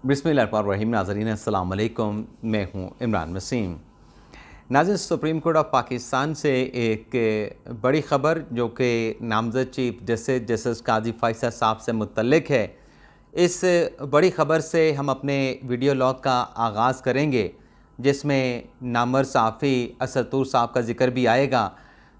बिस्मिल्लाहिर्रहमानिर्रहीम। नाज़रीन अस्सलाम वालेकुम, मैं हूँ इमरान वसीम। नाज़रीन, सुप्रीम कोर्ट ऑफ पाकिस्तान से एक बड़ी ख़बर जो कि नामज़द चीफ जस्टिस काजी फ़ैसल साहब से मुतल्लिक़ है, इस बड़ी ख़बर से हम अपने वीडियो लॉग का आगाज़ करेंगे, जिसमें नामवर सहाफ़ी असद तूर साहब का ज़िक्र भी आएगा।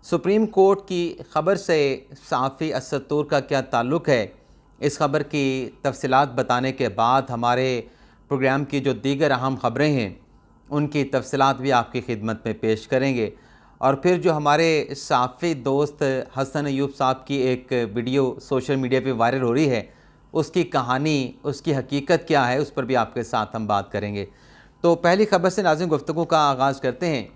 सुप्रीम कोर्ट की ख़बर से सहाफ़ी असद तूर का क्या ताल्लुक़ है, इस ख़बर की तफ़सीलात बताने के बाद हमारे प्रोग्राम की जो दीगर अहम ख़बरें हैं उनकी तफ़सीलात भी आपकी खिदमत में पेश करेंगे। और फिर जो हमारे सहाफ़ी दोस्त हसन अयूब साहब की एक वीडियो सोशल मीडिया पे वायरल हो रही है, उसकी कहानी, उसकी हकीकत क्या है, उस पर भी आपके साथ हम बात करेंगे। तो पहली ख़बर से नाज़रीन गुफ्तगू का आगाज़ करते हैं,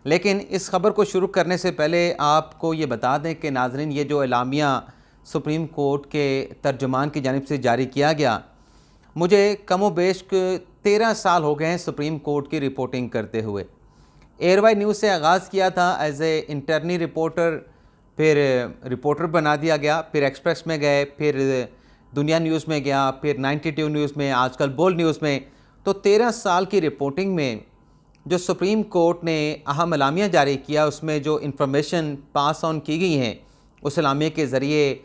लेकिन इस ख़बर को शुरू करने से पहले आपको ये बता दें कि नाज़रीन, ये जो एलामिया सुप्रीम कोर्ट के तर्जुमान की जानिब से जारी किया गया, मुझे कमो बेश 13 साल हो गए हैं सुप्रीम कोर्ट की रिपोर्टिंग करते हुए। एयरवाई न्यूज़ से आगाज़ किया था एज ए इंटरनी रिपोर्टर, फिर रिपोर्टर बना दिया गया, फिर एक्सप्रेस में गए, फिर दुनिया न्यूज़ में गया, फिर 92 न्यूज़ में, आजकल बोल्ड न्यूज़ में। तो 13 साल की रिपोर्टिंग में जो सुप्रीम कोर्ट ने अहम एलामिया जारी किया, उसमें जो इंफॉर्मेशन पास ऑन की गई हैं उस एलामिया के ज़रिए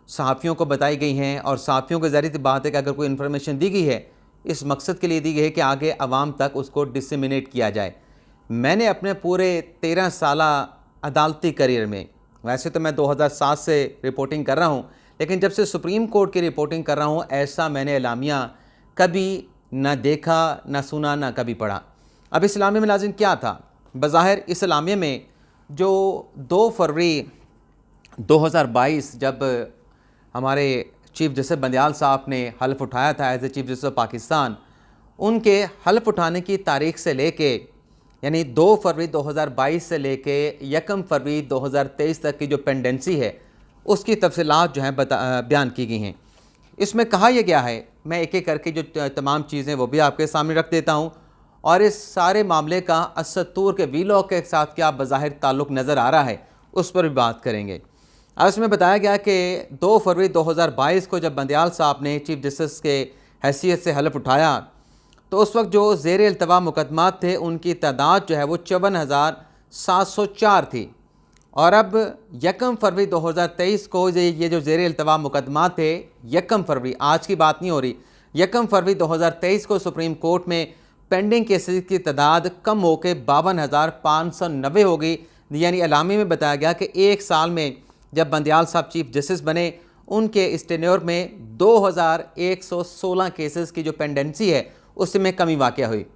सहाफ़ियों को बताई गई हैं। और सहाफ़ियों के ज़रिए बात है कि अगर कोई इन्फॉर्मेशन दी गई है, इस मकसद के लिए दी गई है कि आगे आवाम तक उसको डिसमिनेट किया जाए। मैंने अपने पूरे 13 साला अदालती करियर में, वैसे तो मैं 2007 से रिपोर्टिंग कर रहा हूँ, लेकिन जब से सुप्रीम कोर्ट की रिपोर्टिंग कर रहा हूँ, ऐसा मैंने एलामिया कभी ना देखा, ना सुना, ना कभी पढ़ा। अब इस एलामिया में नाज़रीन क्या था? बज़ाहिर इस एलामिया में जो 2 फरवरी 2022 जब हमारे चीफ जस्टिस बंदयाल साहब ने हल्फ उठाया था as a chief justice of Pakistan, उनके हल्फ उठाने की तारीख से लेके, यानी 2 फरवरी 2022 से लेके 1 फरवरी 2023 तक की जो पेंडेंसी है, उसकी तफसीलात जो हैं बयान की गई हैं। इसमें कहा यह गया है, मैं एक एक करके जो तमाम चीज़ें वो भी आपके सामने रख देता हूँ, और इस सारे मामले का असद तूर के वीलॉग के साथ क्या बज़ाहिर ताल्लुक़ नज़र आ रहा है, उस पर भी बात करेंगे। अब इसमें बताया गया कि 2 फरवरी 2022 को जब बंदयाल साहब ने चीफ जस्टिस के हैसियत से हल्फ उठाया, तो उस वक्त जो ज़ेर इल्तवा मुकदमात थे उनकी तादाद जो है वो 54,704 थी। और अब 1 फरवरी 2023 को ये जो ज़ेर इल्तवा मुकदमात थे, 1 फरवरी, आज की बात नहीं हो रही, 1 फरवरी 2023 को सुप्रीम कोर्ट में पेंडिंग केसेस की तादाद कम होकर 52,590 हो गई। यानी एलामी में बताया गया कि एक साल में जब बंदयाल साहब चीफ जस्टिस बने, उनके इस टेन्योर में 2116 केसेस की जो पेंडेंसी है उसमें कमी वाक़या हुई।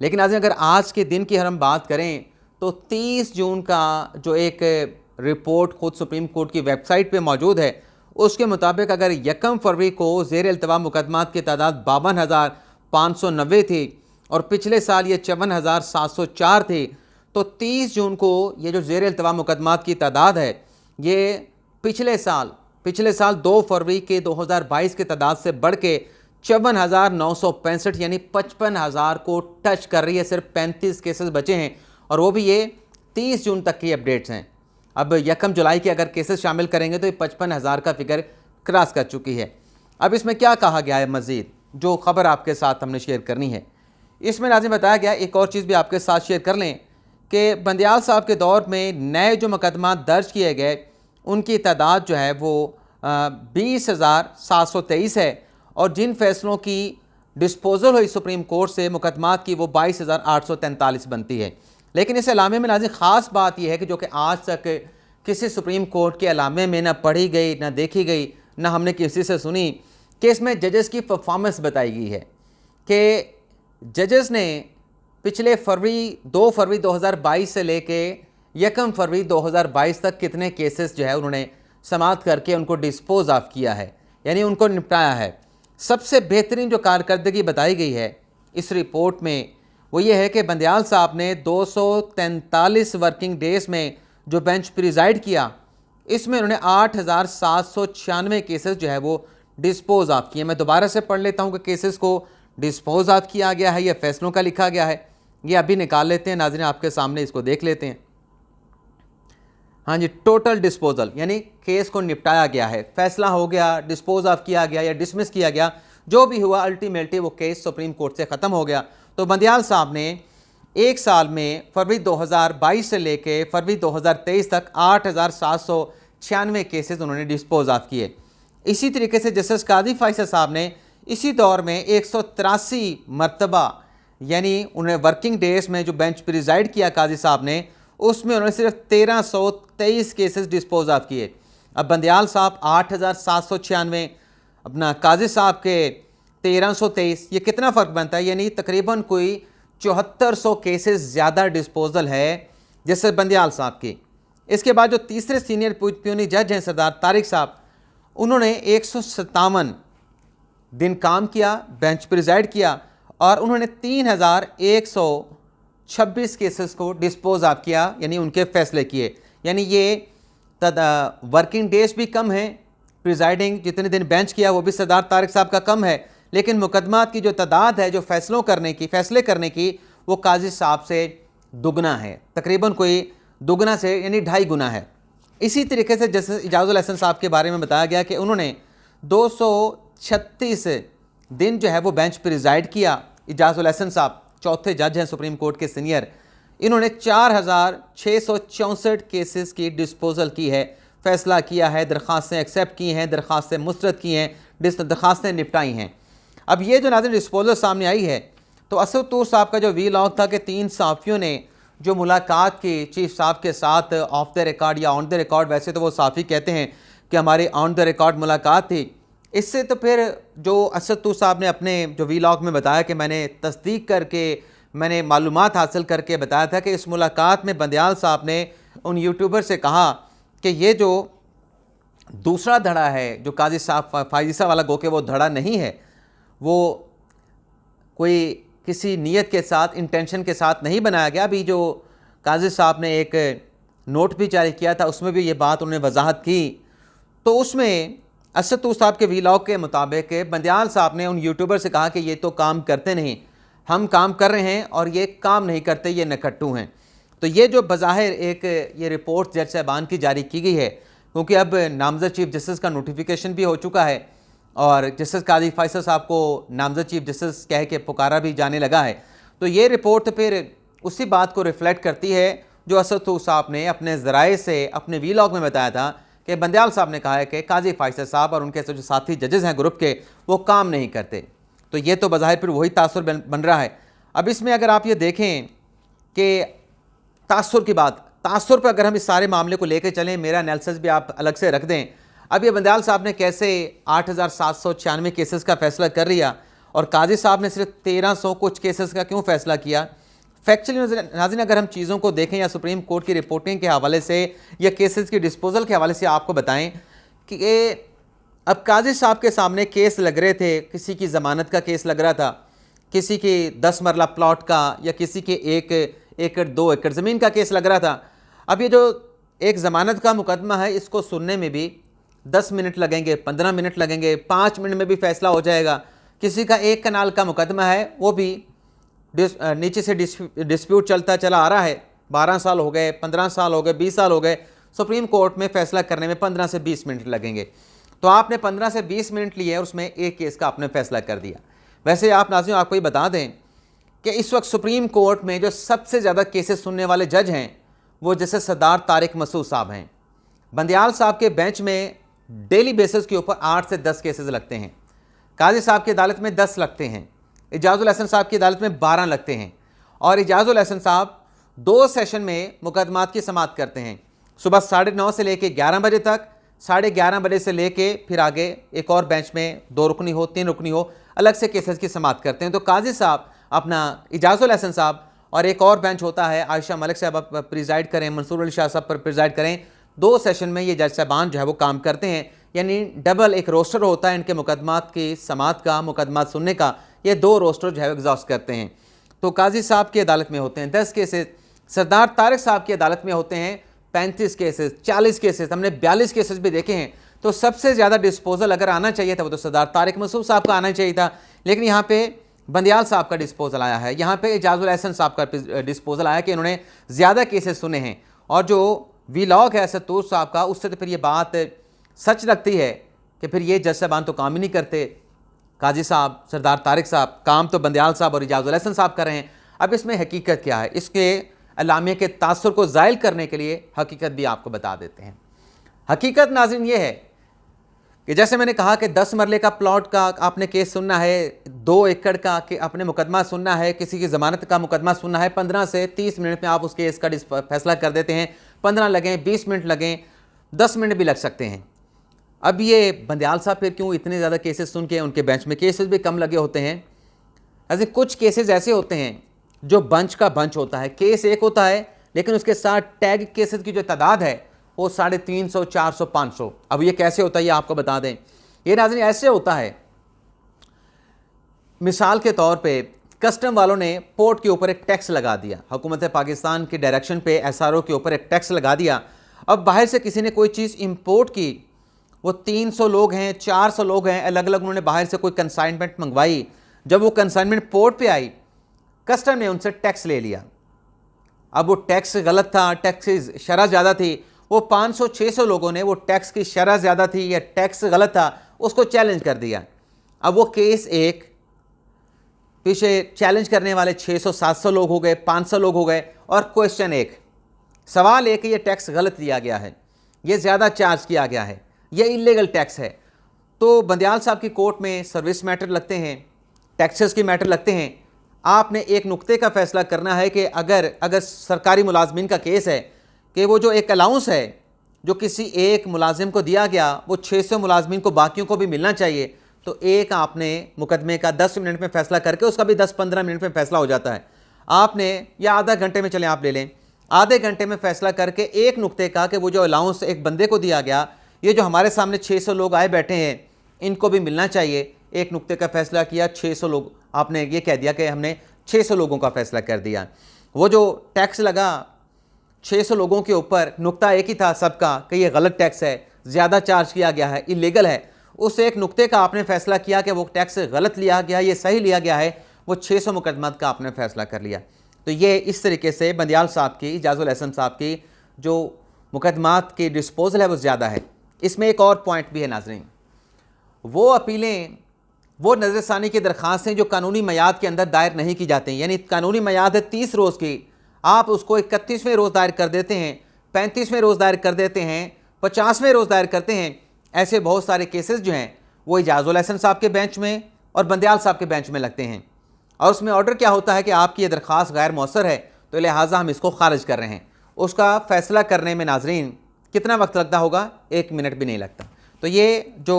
लेकिन अगर आज के दिन की हम बात करें तो 30 जून का जो एक रिपोर्ट खुद सुप्रीम कोर्ट की वेबसाइट पे मौजूद है, उसके मुताबिक अगर 1 फरवरी को ज़ेर इल्तवा मुकदमात की तादाद 52,590 थी और पिछले साल ये 54,704 थी, तो 30 जून को ये जो ज़ेर इल्तवा मुकदमात की तादाद है, ये पिछले साल 2 फरवरी के 2022 की तादाद से बढ़ के 54,965 यानी 55,000 को टच कर रही है। सिर्फ 35 केसेस बचे हैं, और वो भी ये 30 जून तक की अपडेट्स हैं। अब 1 जुलाई के अगर केसेस शामिल करेंगे तो ये 55,000 का फिगर क्रॉस कर चुकी है। अब इसमें क्या कहा गया है मज़ीद, जो ख़बर आपके साथ हमने शेयर करनी है, इसमें नाज़रीन बताया गया, एक और चीज़ भी आपके साथ शेयर कर लें कि बंदयाल साहब के दौर में नए जो मुकदमा दर्ज किए गए उनकी तादाद जो है वो 20,723 है, और जिन फैसलों की डिस्पोजल हुई सुप्रीम कोर्ट से मुकदमात की, वो 22,843 बनती है। लेकिन इस एलामे में नाज़रीन ख़ास बात यह है कि जो कि आज तक किसी सुप्रीम कोर्ट के एलामे में ना पढ़ी गई, ना देखी गई, ना हमने किसी से सुनी, कि इसमें जजेस की परफॉर्मेंस बताई गई है कि जजेस ने पिछले 2 फरवरी 2022 से लेके 1 फरवरी 2022 तक कितने केसेस जो है उन्होंने समाप्त करके उनको डिस्पोज ऑफ किया है, यानी उनको निपटाया है। सबसे बेहतरीन जो कारकर्दगी बताई गई है इस रिपोर्ट में वो ये है कि बंदयाल साहब ने 243 वर्किंग डेज़ में जो बेंच प्रिजाइड किया, इसमें उन्होंने 8,796 केसेस जो है वो डिस्पोज ऑफ किए। मैं दोबारा से पढ़ लेता हूँ कि केसेस को डिस्पोज ऑफ किया गया है या फैसलों का लिखा गया है, ये अभी निकाल लेते हैं नाज़रीन, आपके सामने इसको देख लेते हैं। हाँ जी, टोटल डिस्पोजल यानी केस को निपटाया गया है, फैसला हो गया, डिस्पोज ऑफ किया गया या डिसमिस किया गया, जो भी हुआ अल्टीमेटली वो केस सुप्रीम कोर्ट से ख़त्म हो गया। तो बंदियाल साहब ने एक साल में फरवरी 2022 से लेके फरवरी 2023 तक 8,796 केसेस उन्होंने डिस्पोज ऑफ किए। इसी तरीके से जस्टिस काजी फैसल साहब ने इसी दौर में 183 मरतबा यानी उन्हें वर्किंग डेज में जो बेंच प्रिजाइड किया काजी साहब ने, उसमें उन्होंने सिर्फ 1323 केसेस डिस्पोज ऑफ किए। अब बंदियाल साहब 8,796, अपना काजी साहब के 1323, ये कितना फ़र्क बनता है? यानी तकरीबन कोई 7400 केसेस ज़्यादा डिस्पोजल है जैसे बंदियाल साहब की। इसके बाद जो तीसरे सीनियर प्यूनी जज हैं सरदार तारिक साहब, उन्होंने 157 दिन काम किया, बेंच प्रिजाइड किया और उन्होंने 3126 केसेस को डिस्पोज ऑफ किया, यानी उनके फैसले किए। यानी ये वर्किंग डेज भी कम है, प्रिजाइडिंग जितने दिन बेंच किया वो भी सरदार तारिक साहब का कम है, लेकिन मुकदमात की जो तादाद है जो फैसले करने की वो काजी साहब से दुगना है, तकरीबन कोई दुगना से यानी 2.5 गुना है। इसी तरीके से जस्टिस इजाज़ुल हसन साहब के बारे में बताया गया कि उन्होंने 236 दिन जो है वो बेंच प्रिजाइड किया। इजाज़ुल हसन साहब चौथे जज हैं सुप्रीम कोर्ट के सीनियर, इन्होंने 4,664 केसेस की डिस्पोजल की है, फैसला किया है, दरख्वास्तें एक्सेप्ट की हैं, दरख्वास्तें मुस्तरद की हैं, दरख्वास्तें निपटाई हैं। अब ये जो नाज़रीन डिस्पोजल सामने आई है, तो असद तूर साहब का जो वीलॉग था कि 3 सहाफ़ियों ने जो मुलाकात की चीफ साहब के साथ ऑफ द रिकॉर्ड या ऑन द रिकॉर्ड, वैसे तो वो सहाफ़ी कहते हैं कि हमारी ऑन द रिकॉर्ड मुलाकात थी। इससे तो फिर जो असद तूर साहब ने अपने जो वीलॉग में बताया कि मैंने तस्दीक करके, मैंने मालूमात हासिल करके बताया था कि इस मुलाकात में बंदियाल साहब ने उन यूट्यूबर से कहा कि ये जो दूसरा धड़ा है जो काजी साहब फायजीसा वाला, गो के वो धड़ा नहीं है, वो कोई किसी नीयत के साथ, इंटेंशन के साथ नहीं बनाया गया। अभी जो काजी साहब ने एक नोट भी जारी किया था उसमें भी ये बात उन्होंने वजाहत की। तो उसमें असद तूर साहब के वीलॉग के मुताबिक बंदियाल साहब ने उन यूट्यूबर से कहा कि ये तो काम करते नहीं, हम काम कर रहे हैं और ये काम नहीं करते, ये नकट्टू हैं। तो ये जो बज़ाहिर एक ये रिपोर्ट जज साहबान की जारी की गई है, क्योंकि अब नामज़द चीफ जस्टिस का नोटिफिकेशन भी हो चुका है और जस्टिस काजी फैसल साहब को नामज़द चीफ जस्टिस कह के पुकारा भी जाने लगा है। तो ये रिपोर्ट फिर उसी बात को रिफ्लेक्ट करती है जो असद तूर साहब ने अपने ज़राए से अपने वीलॉग में बताया था कि बंदियाल साहब ने कहा है कि काजी फैसल साहब और उनके जो साथी जजेस हैं ग्रुप के, वो काम नहीं करते। तो ये तो बज़ाहिर फिर वही तासुर बन रहा है। अब इसमें अगर आप ये देखें कि तासुर की बात, तासुर पर अगर हम इस सारे मामले को लेकर चलें, मेरा एनालिसिस भी आप अलग से रख दें। अब ये बंदियाल साहब ने कैसे 8,796 केसेस का फैसला कर लिया और काजी साहब ने सिर्फ 1300 कुछ केसेस का क्यों फैसला किया? फैक्चुअली नाज़रीन अगर हम चीज़ों को देखें या सुप्रीम कोर्ट की रिपोर्टिंग के हवाले से या केसेस की डिस्पोजल के हवाले से आपको बताएं कि अब काजी साहब के सामने केस लग रहे थे, किसी की ज़मानत का केस लग रहा था, किसी की 10 मरला प्लॉट का या किसी के 1 एकड़ 2 एकड़ ज़मीन का केस लग रहा था। अब ये जो एक ज़मानत का मुकदमा है, इसको सुनने में भी 10 मिनट लगेंगे, 15 मिनट लगेंगे, 5 मिनट में भी फैसला हो जाएगा। किसी का 1 कनाल का मुकदमा है, वो भी नीचे से डिस्प्यूट चलता चला आ रहा है, 12 साल हो गए, 15 साल हो गए, 20 साल हो गए, सुप्रीम कोर्ट में फैसला करने में 15 से 20 मिनट लगेंगे। तो आपने 15 से 20 मिनट लिए और उसमें एक केस का आपने फैसला कर दिया। वैसे आप नाज़रीन आपको ये बता दें कि इस वक्त सुप्रीम कोर्ट में जो सबसे ज़्यादा केसेस सुनने वाले जज हैं वो जैसे सरदार तारिक मसूद साहब हैं। बंदियाल साहब के बेंच में डेली बेसिस के ऊपर 8 से 10 केसेस लगते हैं। काजी साहब की अदालत में 10 लगते हैं, इजाज़ुल हसन साहब की अदालत में 12 लगते हैं और इजाज़ुल हसन साहब 2 सेशन में मुकदमात की समाअत करते हैं, सुबह 9:30 से लेके 11 बजे तक, 11:30 बजे से लेके फिर आगे एक और बेंच में 2 रुकनी हो 3 रुकनी हो, अलग से केसेस की समाअत करते हैं। तो काजी साहब अपना इजाज़ुल हसन साहब और एक और बेंच होता है आयशा मलिक साहब प्रिजाइड करें, मंसूर अली शाह साहब पर प्रिजाइड करें, 2 सेशन में ये जज साहबान जो है वो काम करते हैं। यानी डबल एक रोस्टर होता है इनके मुकदमात की समाअत का, मुकदमात सुनने का, ये 2 रोस्टर जो है एग्जॉस्ट करते हैं। तो काजी साहब की अदालत में होते हैं 10 केसेस, सरदार तारिक साहब की अदालत में होते हैं 35 केसेस, 40 केसेस, हमने 42 केसेस भी देखे हैं। तो सबसे ज़्यादा डिस्पोजल अगर आना चाहिए था वो तो सरदार तारिक मसूद साहब का आना चाहिए था, लेकिन यहाँ पे बंदियाल साहब का डिस्पोजल आया है, यहाँ पे इजाज़ुल हसन साहब का डिस्पोजल आया कि इन्होंने ज़्यादा केसेस सुने हैं। और जो वीलॉग है असद तूर साहब का, उससे तो फिर ये बात सच लगती है कि फिर ये जज साहबान तो काम ही नहीं करते। काजी साहब, सरदार तारिक साहब, काम तो बंदयाल साहब और इजाज़ुल एहसन साहब कर रहे हैं। अब इसमें हकीकत क्या है, इसके अलामिया के तासुर को ज़ायल करने के लिए हकीकत भी आपको बता देते हैं। हकीकत नाज़रीन ये है कि जैसे मैंने कहा कि 10 मरले का प्लॉट का आपने केस सुनना है, 2 एकड़ का कि अपने मुकदमा सुनना है, किसी की ज़मानत का मुकदमा सुनना है, 15 से 30 मिनट में आप उस केस का फैसला कर देते हैं। 15 लगें, 20 मिनट लगें, 10 मिनट भी लग सकते हैं। अब ये बंदयाल साहब फिर क्यों इतने ज़्यादा केसेस सुन के, उनके बेंच में केसेस भी कम लगे होते हैं? ऐसे कुछ केसेस ऐसे होते हैं जो बंच का बंच होता है, केस एक होता है लेकिन उसके साथ टैग केसेस की जो तादाद है वो 350, 400, 500। अब ये कैसे होता है ये आपको बता दें। ये नाज़रीन ऐसे होता है, मिसाल के तौर पे कस्टम वालों ने पोर्ट के ऊपर एक टैक्स लगा दिया, हुकूमत पाकिस्तान के डायरेक्शन पे SRO के ऊपर एक टैक्स लगा दिया। अब बाहर से किसी ने कोई चीज़ इंपोर्ट की, वो 300 लोग हैं, 400 लोग हैं, अलग अलग उन्होंने बाहर से कोई कंसाइनमेंट मंगवाई। जब वो कंसाइनमेंट पोर्ट पे आई, कस्टम ने उनसे टैक्स ले लिया। अब वो टैक्स गलत था, टैक्स की शरह ज़्यादा थी। वो 500-600 लोगों ने वो टैक्स की शरह ज़्यादा थी या टैक्स गलत था उसको चैलेंज कर दिया। अब वो केस एक, पीछे चैलेंज करने वाले 600-700 लोग हो गए, 500 लोग हो गए, और क्वेश्चन एक, सवाल एक, ये टैक्स गलत लिया गया है, ये ज़्यादा चार्ज किया गया है, ये इलीगल टैक्स है। तो बंदयाल साहब की कोर्ट में सर्विस मैटर लगते हैं, टैक्सेस की मैटर लगते हैं। आपने एक नुक्ते का फैसला करना है कि अगर सरकारी मुलाजमीन का केस है कि वो जो एक अलाउंस है जो किसी एक मुलाजिम को दिया गया वो 600 मुलाजमीन को बाकियों को भी मिलना चाहिए, तो एक आपने मुकदमे का 10 मिनट में फ़ैसला करके उसका भी 10-15 मिनट में फ़ैसला हो जाता है। आपने या आधा घंटे में, चले आप ले लें, आधे घंटे में फ़ैसला करके एक नुक्ते का कि वो जो अलाउंस एक बंदे को दिया गया, ये जो हमारे सामने 600 लोग आए बैठे हैं इनको भी मिलना चाहिए, एक नुक्ते का फ़ैसला किया। 600 लोग, आपने ये कह दिया कि हमने 600 लोगों का फ़ैसला कर दिया। वो जो टैक्स लगा 600 लोगों के ऊपर, नुक्ता एक ही था सबका कि ये गलत टैक्स है, ज़्यादा चार्ज किया गया है, इलीगल है। उस एक नुक्ते का आपने फ़ैसला किया कि वो टैक्स गलत लिया गया, ये सही लिया गया है, वो 600 मुकदमात का आपने फ़ैसला कर लिया। तो ये इस तरीके से बंदयाल साहब की, इजाज़ुल एहसन साहब की जो मुकदमात की डिस्पोजल है वो ज़्यादा है। इसमें एक और पॉइंट भी है नाज़रीन, वो अपीलें, वो नज़रसानी की दरख्वास्तें जो कानूनी मयाद के अंदर दायर नहीं की जाती, यानी कानूनी मयाद है 30 रोज़ की, आप उसको 31वें रोज़ दायर कर देते हैं, 35वें रोज़ दायर कर देते हैं, 50वें रोज़ दायर करते हैं। ऐसे बहुत सारे केसेस जो हैं वो इजाज़ुल एहसन साहब के बेंच में और बंदयाल साहब के बेंच में लगते हैं, और उसमें ऑर्डर क्या होता है कि आपकी ये दरख्वास्त गैर मौसर है तो लिहाजा हम इसको खारिज कर रहे हैं। उसका फ़ैसला करने में नाजरीन कितना वक्त लगता होगा? 1 मिनट भी नहीं लगता। तो ये जो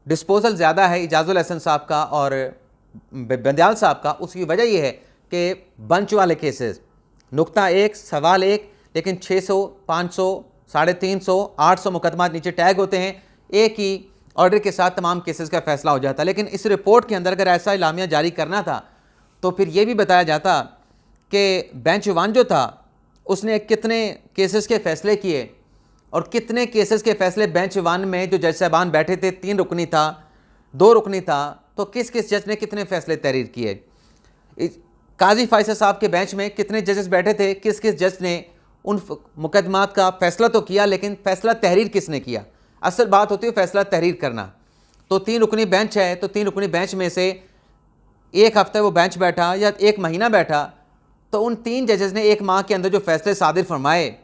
डिस्पोजल ज़्यादा है इजाज़ुल एहसन साहब का और बंदयाल साहब का, उसकी वजह यह है कि बंच वाले केसेस, नुक्ता एक, सवाल एक, लेकिन 600, 500, 350, 800 मुकदमा नीचे टैग होते हैं, एक ही ऑर्डर के साथ तमाम केसेस का फैसला हो जाता है। लेकिन इस रिपोर्ट के अंदर अगर ऐसा इलामिया जारी करना था तो फिर ये भी बताया जाता कि बेंच वन जो था उसने कितने केसेस के फ़ैसले किए और कितने केसेस के फ़ैसले बेंच वन में जो जज साहबान बैठे थे, 3 रुकनी था, 2 रुकनी था, तो किस किस जज ने कितने फ़ैसले तहरीर किए। काजी फैसल साहब के बेंच में कितने जजेस बैठे थे, किस किस जज ने उन मुकदमात का फ़ैसला तो किया लेकिन फ़ैसला तहरीर किसने किया। असल बात होती है फ़ैसला तहरीर करना। तो 3 रुकनी बेंच है, तो 3 रुकनी बेंच में से 1 हफ्ता वो बेंच बैठा या 1 महीना बैठा, तो उन 3 जजेस ने 1 माह के अंदर जो फ़ैसले सादिर फरमाए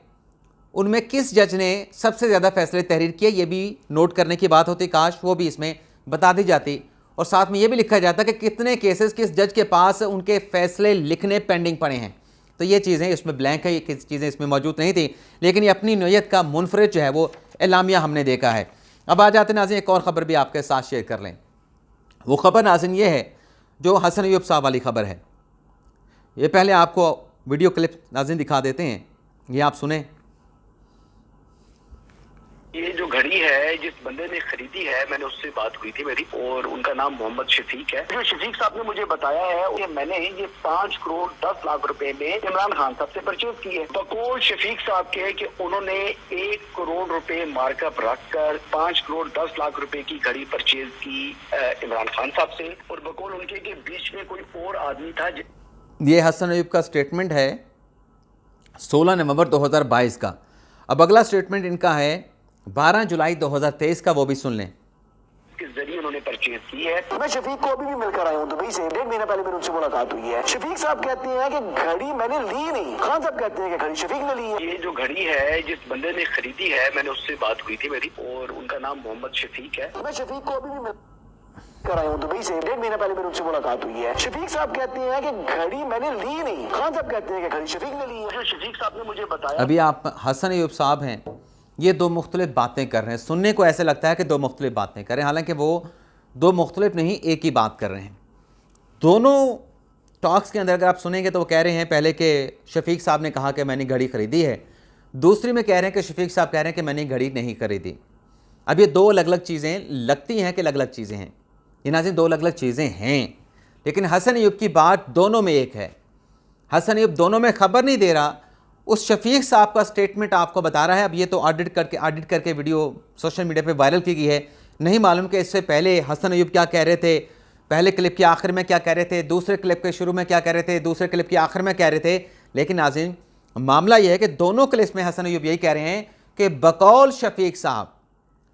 उनमें किस जज ने सबसे ज़्यादा फ़ैसले तहरीर किए, ये भी नोट करने की बात होती, काश वो भी इसमें बता दी जाती। और साथ में ये भी लिखा जाता कि कितने केसेस किस जज के पास उनके फ़ैसले लिखने पेंडिंग पड़े हैं। तो ये चीज़ें इसमें ब्लैंक है, ये किस चीज़ें इसमें मौजूद नहीं थी, लेकिन ये अपनी नोयत का मुनफरिद जो है वो एलामिया हमने देखा है। अब आ जाते नाज़रीन एक और ख़बर भी आपके साथ शेयर कर लें। वो ख़बर नाज़रीन ये है जो हसन अय्यूब साहब वाली ख़बर है। ये पहले आपको वीडियो क्लिप नाज़रीन दिखा देते हैं, ये आप सुने। ये जो घड़ी है जिस बंदे ने खरीदी है, मैंने उससे बात हुई थी मेरी, और उनका नाम मोहम्मद शफीक है। जो शफीक साहब ने मुझे बताया है कि मैंने ये 5 करोड़ 10 लाख रुपए में इमरान खान साहब से परचेज की है। बकौल शफीक साहब के कि उन्होंने 1 करोड़ रुपए मार्कअप रखकर 5 करोड़ 10 लाख रुपए की घड़ी परचेज की इमरान खान साहब से, और बकौल उनके के बीच में कोई और आदमी था। ये हसन अय्यूब का स्टेटमेंट है 16 नवंबर 2022 का। अब अगला स्टेटमेंट इनका है 12 जुलाई 2023 का, वो भी सुन लें। किस जरिए उन्होंने परचेज की है। मैं शफीक को अभी भी मिलकर आया हूँ दुबई से, 1.5 महीना पहले मेरी उनसे मुलाकात हुई है। शफीक साहब कहते हैं कि घड़ी मैंने ली नहीं, खान साहब कहते हैं कि घड़ी शफीक ने ली है। ये जो घड़ी है जिस बंदे ने खरीदी है, मैंने उससे बात हुई थी मेरी, और उनका नाम मोहम्मद शफीक है। मैं शफीक को अभी भी मिलकर आया हूँ दुबई से, 1.5 महीना पहले मेरी उनसे मुलाकात हुई है। शफीक साहब कहते हैं कि घड़ी मैंने ली नहीं, खान साहब कहते हैं कि घड़ी शफीक ने ली है। जो शफीक साहब ने मुझे बताया, अभी आप हसन अय्यूब साहब हैं, ये दो मुख्तलिफ बातें कर रहे हैं। सुनने को ऐसे लगता है कि दो मुख्तलिफ बातें कर रहे हैं, हालांकि वो दो मुख्तलिफ नहीं, एक ही बात कर रहे हैं। दोनों टॉक्स के अंदर अगर आप सुनेंगे तो वो कह रहे हैं पहले कि शफीक साहब ने कहा कि मैंने घड़ी ख़रीदी है, दूसरी में कह रहे हैं कि शफीक साहब कह रहे हैं कि मैंने घड़ी नहीं खरीदी। अब ये दो अलग अलग चीज़ें लगती हैं कि अलग अलग चीज़ें हैं, ये नाज़रीन दो अलग अलग चीज़ें हैं, लेकिन हसन अय्यूब की बात दोनों में एक है। हसन अय्यूब दोनों में खबर नहीं दे रहा, उस शफीक साहब का स्टेटमेंट आपको बता रहा है। अब ये तो ऑडिट करके वीडियो सोशल मीडिया पे वायरल की गई है, नहीं मालूम कि इससे पहले हसन अय्यूब क्या कह रहे थे, पहले क्लिप के आखिर में क्या कह रहे थे, दूसरे क्लिप के शुरू में क्या कह रहे थे, दूसरे क्लिप के आखिर में कह रहे थे। लेकिन नाज़रीन मामला यह है कि दोनों क्लिप्स में हसन अय्यूब यही कह रहे हैं कि बकौल शफीक साहब,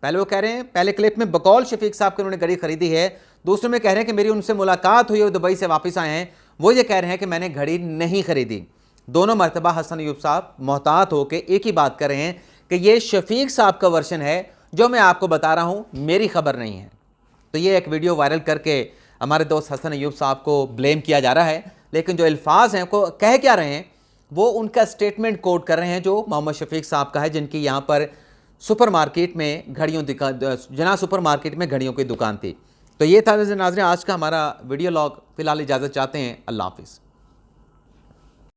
पहले वो कह रहे हैं पहले क्लिप में बकौल शफीक साहब के उन्होंने घड़ी खरीदी है, दूसरे में कह रहे हैं कि मेरी उनसे मुलाकात हुई है, दुबई से वापस आए हैं, वो ये कह रहे हैं कि मैंने घड़ी नहीं खरीदी। दोनों मरतबा हसन अय्यूब साहब मोहतात होकर एक ही बात कर रहे हैं कि ये शफीक साहब का वर्शन है जो मैं आपको बता रहा हूँ, मेरी खबर नहीं है। तो ये एक वीडियो वायरल करके हमारे दोस्त हसन अय्यूब साहब को ब्लेम किया जा रहा है, लेकिन जो अल्फाज हैं को कह क्या रहे हैं, वो उनका स्टेटमेंट कोट कर रहे हैं जो मोहम्मद शफीक साहब का है, जिनकी यहाँ पर सुपर मार्केट में जना सुपर मार्केट में घड़ियों की दुकान थी। तो ये था नाज़रीन आज का हमारा वीडियो लॉग। फ़िलहाल इजाज़त चाहते हैं, अल्लाह हाफ़िज़।